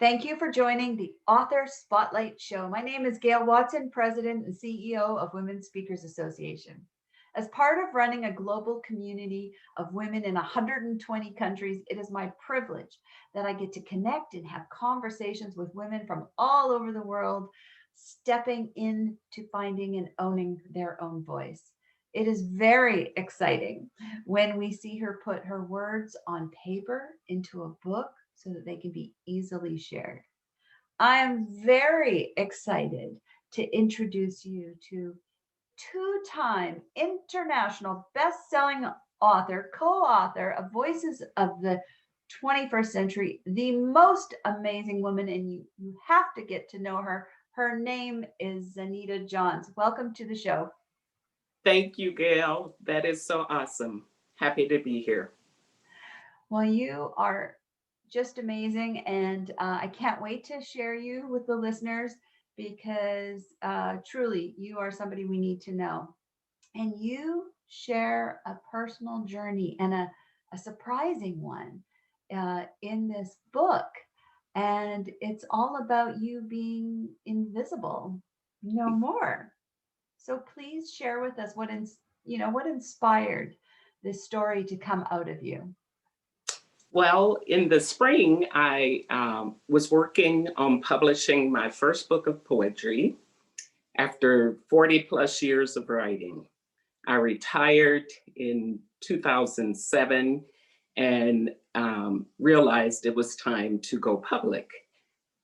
Thank you for joining the Author Spotlight Show. My name is Gail Watson, President and CEO of Women Speakers Association. As part of running a global community of women in 120 countries, it is my privilege that I get to connect and have conversations with women from all over the world, stepping into finding and owning their own voice. It is very exciting when we see her put her words on paper into a book so that they can be easily shared. I am very excited to introduce you to two-time international best-selling author, co-author of Voices of the 21st Century, the most amazing woman, and you have to get to know her. Her name is Zaneta Johns. Welcome to the show. Thank you, Gail. That is so awesome. Happy to be here. Well, you are just amazing, and I can't wait to share you with the listeners because truly you are somebody we need to know. And you share a personal journey and a surprising one in this book. And it's all about you being invisible no more. So please share with us what inspired this story to come out of you. Well, in the spring, I was working on publishing my first book of poetry after 40 plus years of writing. I retired in 2007 and realized it was time to go public.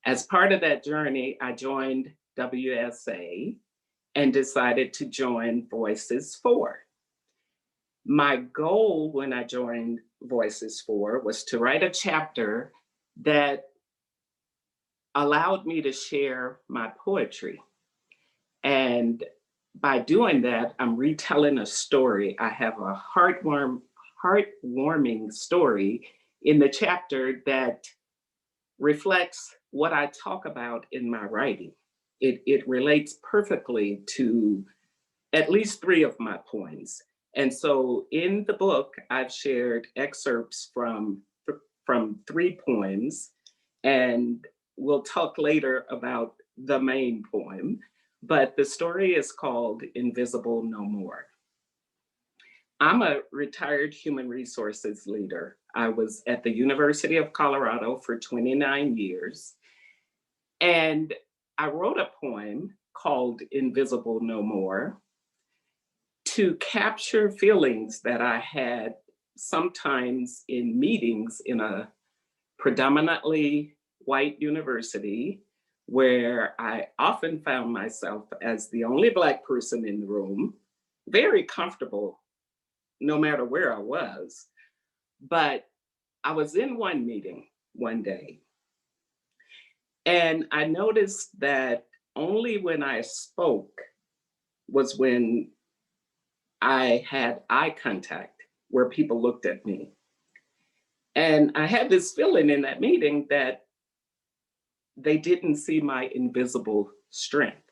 As part of that journey, I joined WSA and decided to join Voices For. My goal when I joined Voices For was to write a chapter that allowed me to share my poetry. And by doing that, I'm retelling a story. I have a heartwarming story in the chapter that reflects what I talk about in my writing. It relates perfectly to at least three of my poems. And so in the book, I've shared excerpts from three poems, and we'll talk later about the main poem, but the story is called Invisible No More. I'm a retired human resources leader. I was at the University of Colorado for 29 years, and I wrote a poem called Invisible No More to capture feelings that I had sometimes in meetings in a predominantly white university where I often found myself as the only Black person in the room, very comfortable no matter where I was. But I was in one meeting one day, and I noticed that only when I spoke was when I had eye contact where people looked at me. And I had this feeling in that meeting that they didn't see my invisible strength.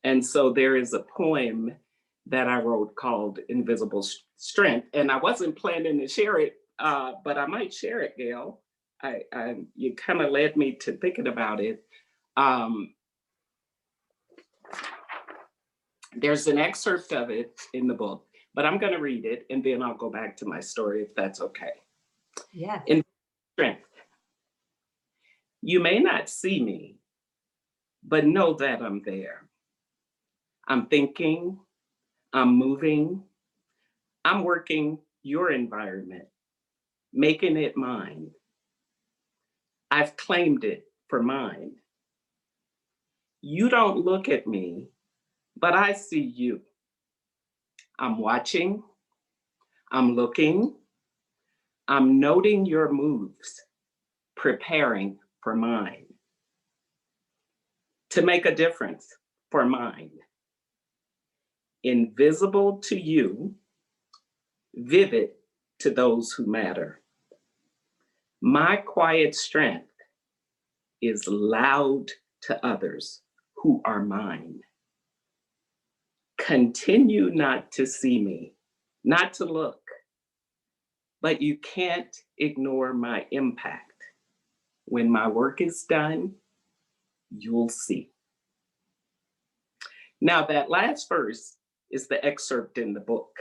And so there is a poem that I wrote called Invisible Strength. And I wasn't planning to share it, but I might share it, Gail. You kind of led me to thinking about it. There's an excerpt of it in the book, but I'm going to read it and then I'll go back to my story if that's okay. Yes. In strength, you may not see me, but know that I'm there. I'm thinking, I'm moving, I'm working your environment, making it mine. I've claimed it for mine. You don't look at me, but I see you. I'm watching, I'm looking, I'm noting your moves, preparing for mine. To make a difference for mine. Invisible to you, vivid to those who matter. My quiet strength is loud to others who are mine. Continue not to see me, not to look, but you can't ignore my impact. When my work is done, you'll see. Now, that last verse is the excerpt in the book,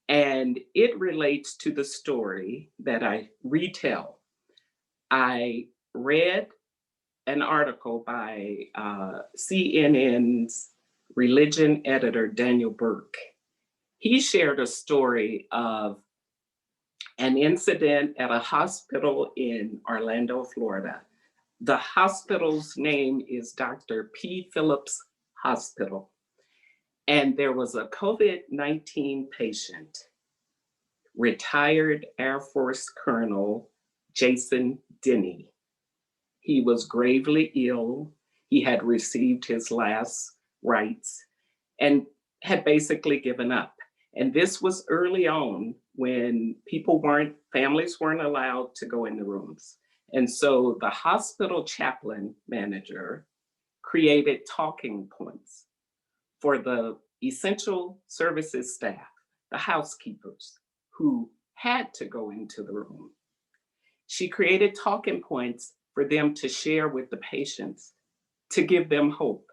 and it relates to the story that I retell. I read an article by CNN's religion editor, Daniel Burke. He shared a story of an incident at a hospital in Orlando, Florida. The hospital's name is Dr. P. Phillips Hospital. And there was a COVID-19 patient, retired Air Force Colonel Jason Denny. He was gravely ill. He had received his last rites and had basically given up. And this was early on when families weren't allowed to go in the rooms. And so the hospital chaplain manager created talking points for the essential services staff, the housekeepers who had to go into the room. She created talking points for them to share with the patients to give them hope.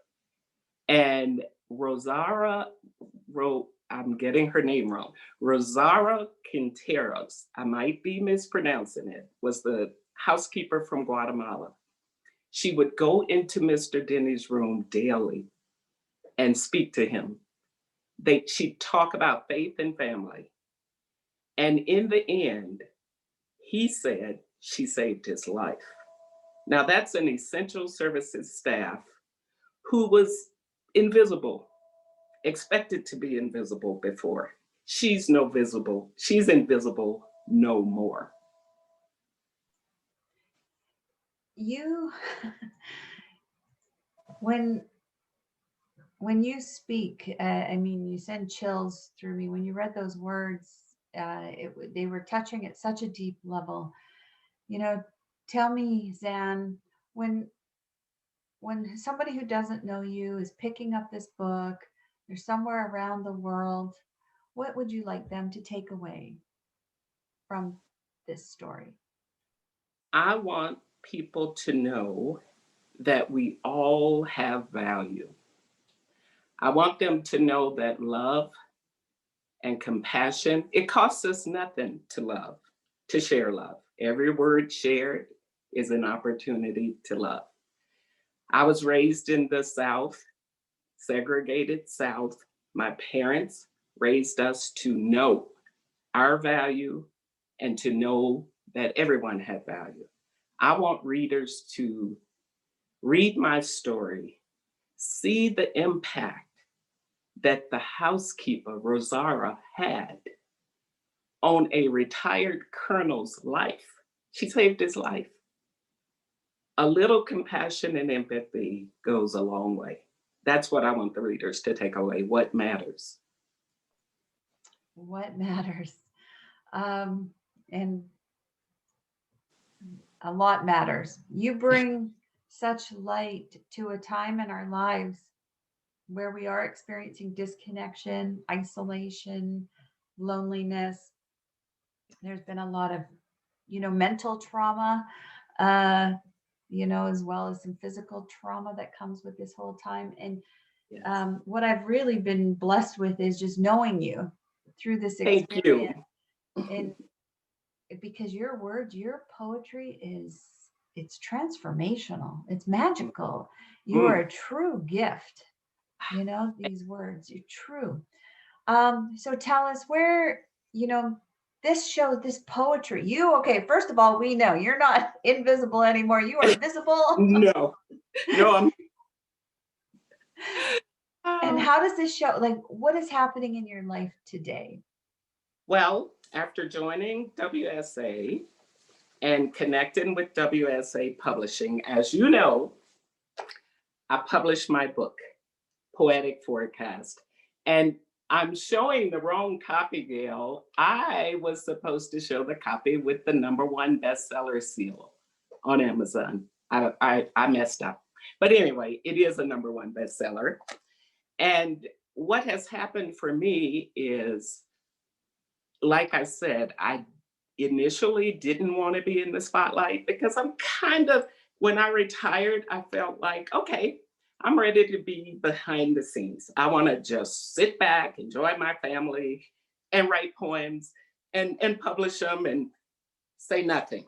And I'm getting her name wrong, Rosara Quinteros, I might be mispronouncing it, was the housekeeper from Guatemala. She would go into Mr. Denny's room daily and speak to him. She'd talk about faith and family. And in the end, he said she saved his life. Now that's an essential services staff who was invisible, expected to be invisible before. She's invisible no more. You, when you speak, I mean, you send chills through me. When you read those words, they were touching at such a deep level. You know, tell me, Zan, when somebody who doesn't know you is picking up this book, they're somewhere around the world, what would you like them to take away from this story? I want people to know that we all have value. I want them to know that love and compassion, it costs us nothing to love, to share love. Every word shared is an opportunity to love. I was raised in the South, segregated South. My parents raised us to know our value and to know that everyone had value. I want readers to read my story, see the impact that the housekeeper, Rosara, had on a retired colonel's life. She saved his life. A little compassion and empathy goes a long way. That's what I want the readers to take away. What matters? What matters? And a lot matters. You bring such light to a time in our lives where we are experiencing disconnection, isolation, loneliness. There's been a lot of, mental trauma, as well as some physical trauma that comes with this whole time. And Yes. What I've really been blessed with is just knowing you through this Thank experience. you. And because your words, your poetry it's transformational. It's magical. You are a true gift. These words, you're true. So tell us where, this show, this poetry, okay, first of all, we know you're not invisible anymore. You are visible. No, I'm. And how does this show, what is happening in your life today? Well, after joining WSA and connecting with WSA Publishing, as you know, I published my book, Poetic Forecast. And I'm showing the wrong copy, Gail. I was supposed to show the copy with the #1 bestseller seal on Amazon. I messed up. But anyway, it is a #1 bestseller. And what has happened for me is, like I said, initially didn't want to be in the spotlight because I'm kind of, when I retired, I felt like, okay, I'm ready to be behind the scenes. I want to just sit back, enjoy my family, and write poems and publish them and say nothing.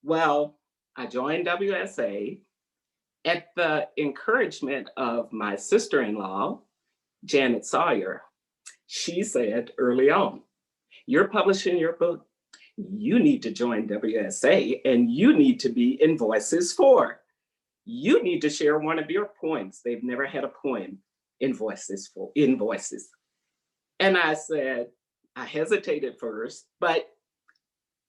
Well, I joined WSA at the encouragement of my sister-in-law, Janet Sawyer. She said early on, you're publishing your book, you need to join WSA and you need to be in Voices For. You need to share one of your poems. They've never had a poem in Voices. And I said, I hesitated first, but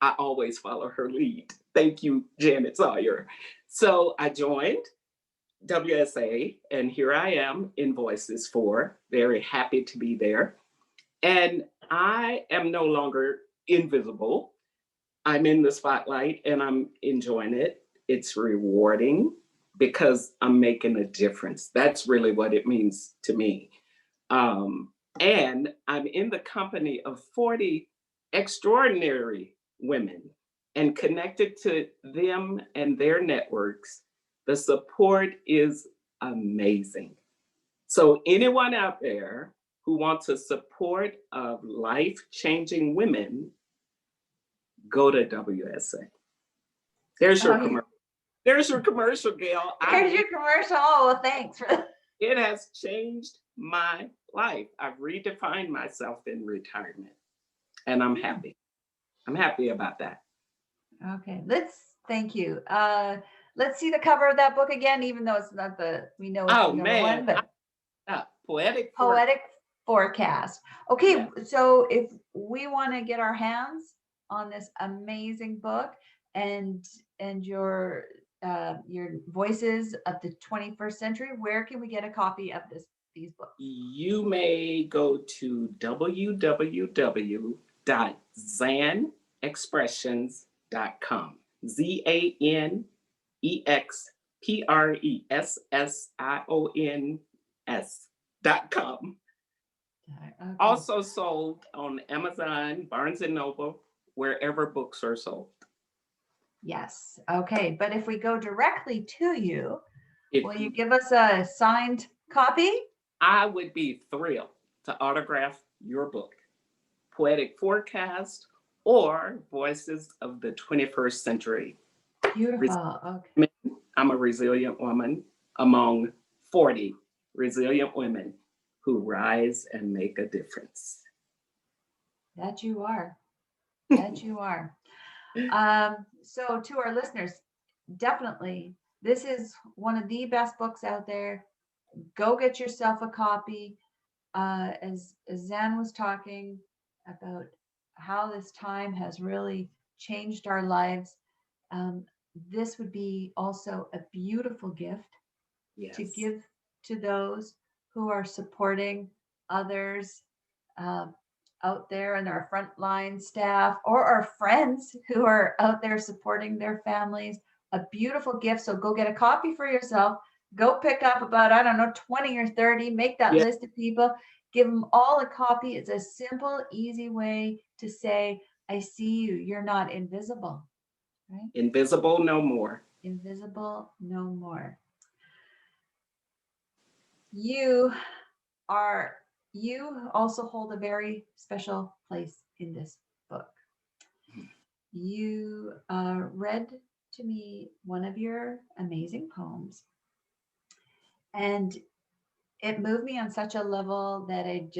I always follow her lead. Thank you, Janet Sawyer. So I joined WSA, and here I am in Voices For. Very happy to be there. And I am no longer invisible. I'm in the spotlight and I'm enjoying it. It's rewarding because I'm making a difference. That's really what it means to me. And I'm in the company of 40 extraordinary women and connected to them and their networks. The support is amazing. So, anyone out there who wants a support of life-changing women, go to WSA. There's your commercial. There's your commercial, Gail. There's your commercial. Oh, well, thanks. It has changed my life. I've redefined myself in retirement, and I'm happy. I'm happy about that. Okay, thank you. Let's see the cover of that book again, even though it's not we know it's the number one, but Poetic Forecast. Okay, yeah. So if we want to get our hands on this amazing book and your Voices of the 21st Century, where can we get a copy of these books? You may go to www.zanexpressions.com. ZANEXPRESSIONS.com. Okay. Also sold on Amazon, Barnes and Noble, wherever books are sold. Yes. Okay. But if we go directly to you, will you give us a signed copy? I would be thrilled to autograph your book, Poetic Forecast or Voices of the 21st Century. Beautiful. Okay. I'm a resilient woman among 40 resilient women who rise and make a difference. That you are. That you are. So to our listeners, definitely, this is one of the best books out there. Go get yourself a copy. As Zan was talking about how this time has really changed our lives, this would be also a beautiful gift to give to those who are supporting others out there and our frontline staff or our friends who are out there supporting their families. A beautiful gift. So go get a copy for yourself. Go pick up about, 20 or 30, make that list of people, give them all a copy. It's a simple, easy way to say, I see you. You're not invisible. Right? Invisible no more. Invisible no more. You also hold a very special place in this book. You read to me one of your amazing poems, and it moved me on such a level that it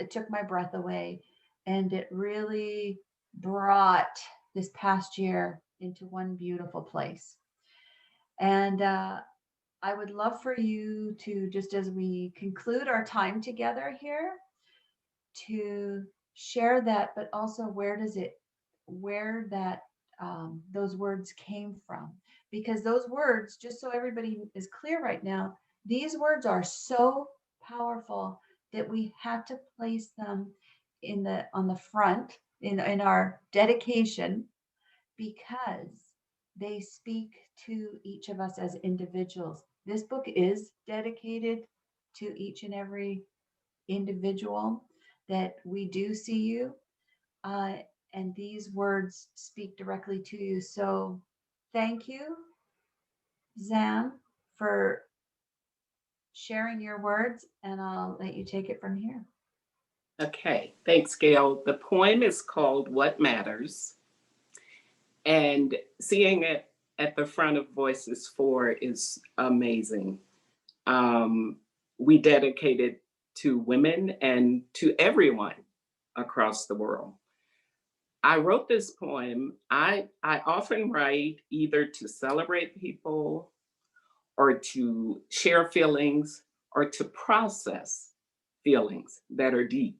took my breath away, and it really brought this past year into one beautiful place. And I would love for you to, just as we conclude our time together here, to share that, but also where those words came from. Because those words, just so everybody is clear right now, these words are so powerful that we had to place them on the front in our dedication, because they speak to each of us as individuals. This book is dedicated to each and every individual, that we do see you. and these words speak directly to you. So thank you, Zan, for sharing your words, and I'll let you take it from here. Okay, thanks, Gail. The poem is called What Matters, and seeing it at the front of Voices for is amazing. We dedicate it to women and to everyone across the world. I wrote this poem. I often write either to celebrate people or to share feelings or to process feelings that are deep.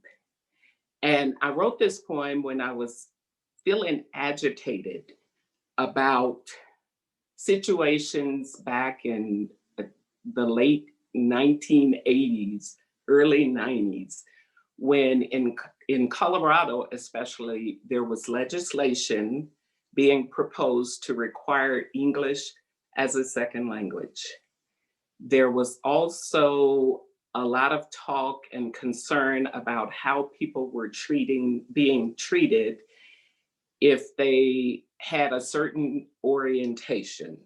And I wrote this poem when I was feeling agitated about situations back in the late 1980s, early 90s, when in Colorado, especially, there was legislation being proposed to require English as a second language. There was also a lot of talk and concern about how people were being treated if they had a certain orientation,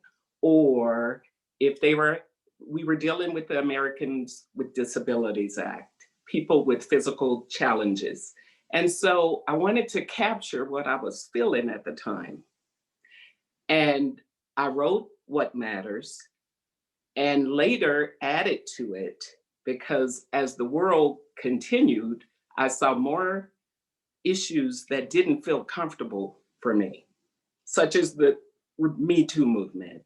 or if we were dealing with the Americans with Disabilities Act, people with physical challenges. And so I wanted to capture what I was feeling at the time. And I wrote What Matters, and later added to it, because as the world continued, I saw more issues that didn't feel comfortable for me, such as the Me Too movement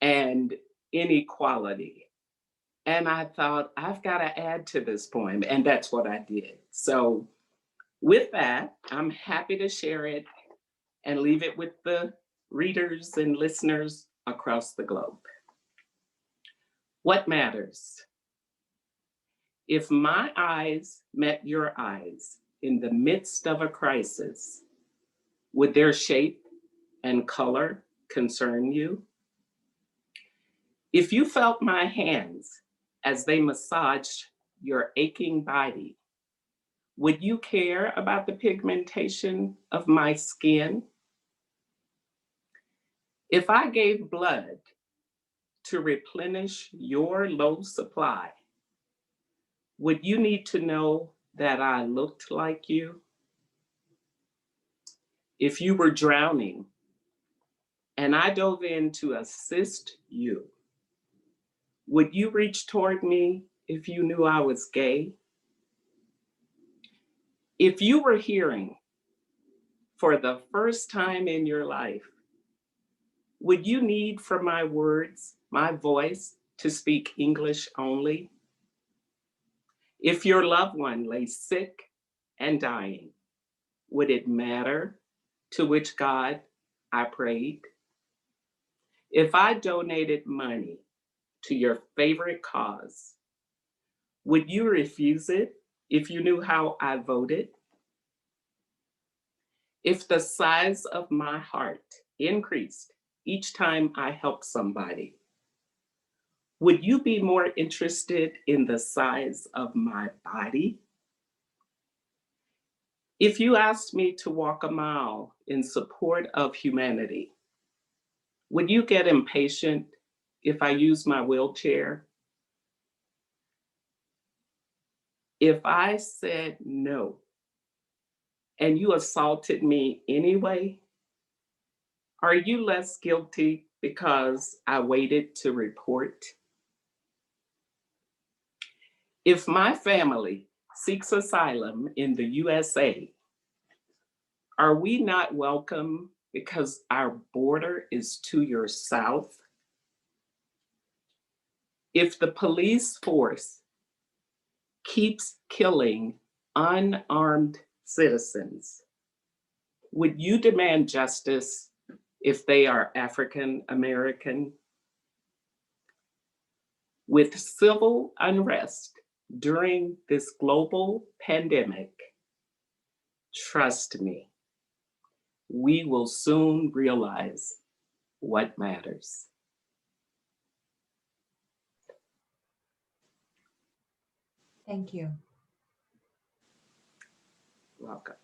and inequality. And I thought, I've got to add to this poem, and that's what I did. So with that, I'm happy to share it and leave it with the readers and listeners across the globe. What matters? If my eyes met your eyes in the midst of a crisis, would their shape and color concern you? If you felt my hands as they massaged your aching body, would you care about the pigmentation of my skin? If I gave blood to replenish your low supply, would you need to know that I looked like you? If you were drowning and I dove in to assist you, would you reach toward me if you knew I was gay? If you were hearing for the first time in your life, would you need for my words, my voice, to speak English only? If your loved one lay sick and dying, would it matter to which God I prayed? If I donated money to your favorite cause, would you refuse it if you knew how I voted? If the size of my heart increased each time I helped somebody, would you be more interested in the size of my body? If you asked me to walk a mile in support of humanity, would you get impatient if I use my wheelchair? If I said no and you assaulted me anyway, are you less guilty because I waited to report? If my family seeks asylum in the USA, are we not welcome because our border is to your south? If the police force keeps killing unarmed citizens, would you demand justice if they are African American? With civil unrest during this global pandemic, trust me, we will soon realize what matters. Thank you. Welcome.